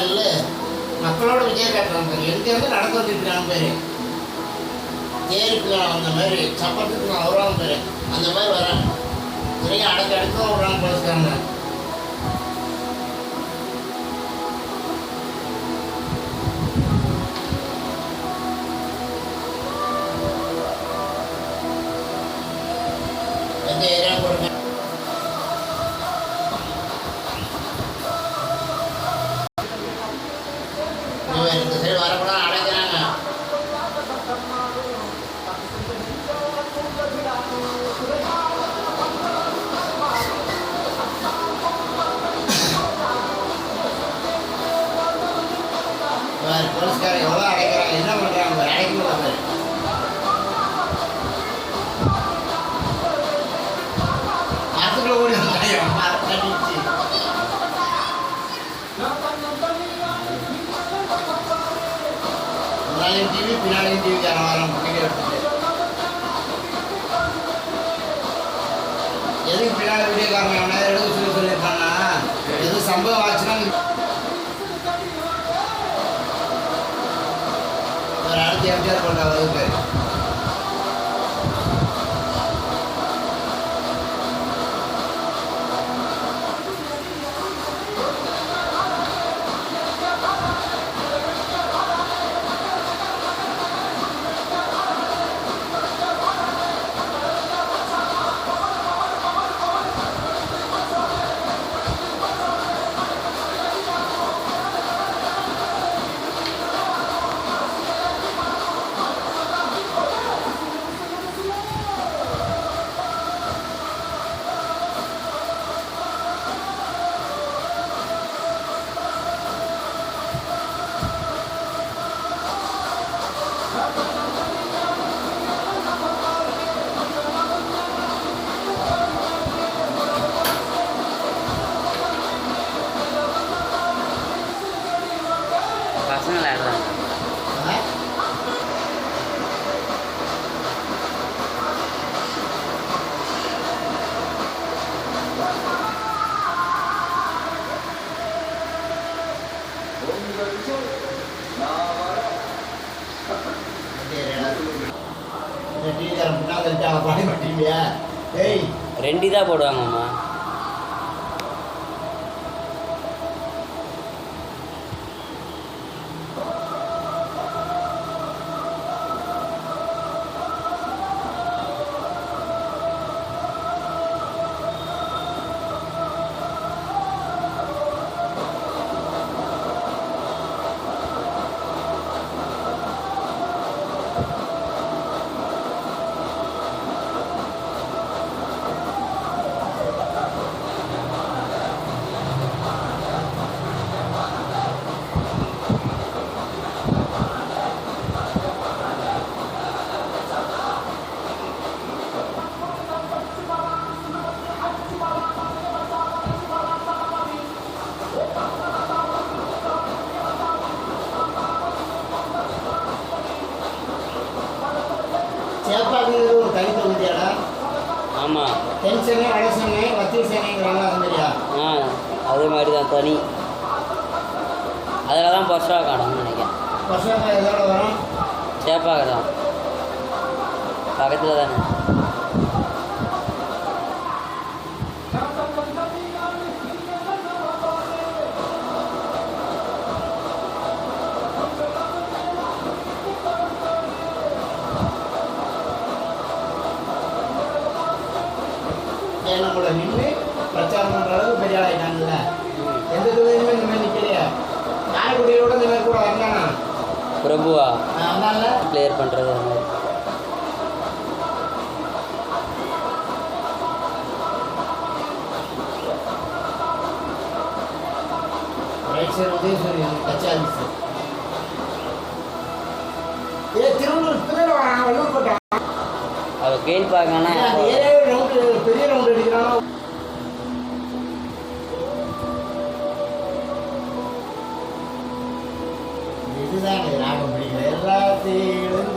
இல்லை மக்களோட விஜய் காட்டுறாங்க பேர் எங்கேருந்து நடந்து வந்துருக்கிறான் பேர் தேருக்கு அந்த மாதிரி சப்பத்துக்கு நான் வருவாங்க பேர் அந்த மாதிரி வராங்க சரியா அடக்கடுக்கும் விடுறாங்க போலீஸ்காரங்க எந்த ஏரியா கொடுங்க இந்த சைடு வரக்கூடாது அடைக்கிறாங்க போலீஸ்காரங்க எவ்வளோ அடைக்கிறாங்க என்ன பண்ணுறாங்க அடைக்கணும் பேர் மரத்துக்குள்ள ஓடி கட்டிச்சு முன்னாலையும் டிவி பின்னாலையும் டிவி வாரம் பண்ணிட்டு எடுத்துட்டு எதுக்கு பின்னாடி வீடியோக்காரங்க எவனா எடுக்க சொல்லியிருக்காங்கன்னா எதுவும் சம்பவம் ஆச்சுன்னா ஒரு அடுத்து எம்ஜிஆர் கொண்ட வகுப்பு பசங்க விளையாடுறாங்க பாடி மாட்டீங்களா ஏய் 2 தான் போடுவாங்கம்மா சேப்பாக்கு ஒரு தனி தொகுதியாடா ஆமாம் தென் சென்னை வட சென்னை மத்திய சென்னைங்கிறாங்க அது மாதிரியா அதே மாதிரி தான் தனி அதில் தான் பர்ஷா காணும்னு நினைக்கிறேன் பர்ஷா எதோட வரும் சேப்பாக தான் பக்கத்தில் தானே கூட நின்று பிரச்சாரம் பண்ணுற அளவுக்கு பெரிய ஆளாயிட்டாங்கல்ல எந்த தொகுதியுமே இந்த மாதிரி நிற்கலையா காரைக்குடியோட இந்த மாதிரி கூட வந்தானா பிரபுவா அதனால கிளியர் பண்ணுறது அந்த மாதிரி ரைட் சைடு உதயசூரி கட்சி ஆஃபீஸ் திருவள்ளூர் வெள்ளூர் கோட்டை அவள் கேள்விப்பாங்கன்னா பெரிய ரவுண்ட் அடிக்கிறானோ இதுதான் ராகம் பிடிக்கிற எல்லாத்தையும்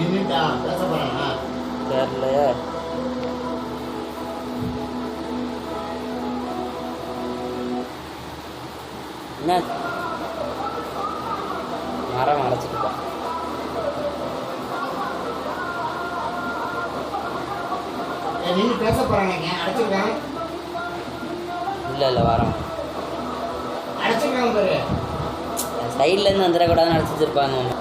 நின்றுட்டான் பேச போறானா? தெரியலையே. என்ன மரம் அடைச்சிட்டுப்பான். நின்று பேச போறாங்க. அடைச்சிருக்கான். இல்லை வரோம். அடைச்சிருக்காங்க பாரு. சைட்லேருந்து வந்துடக்கூடாதுன்னு அடைச்சி வச்சிருப்பாங்க.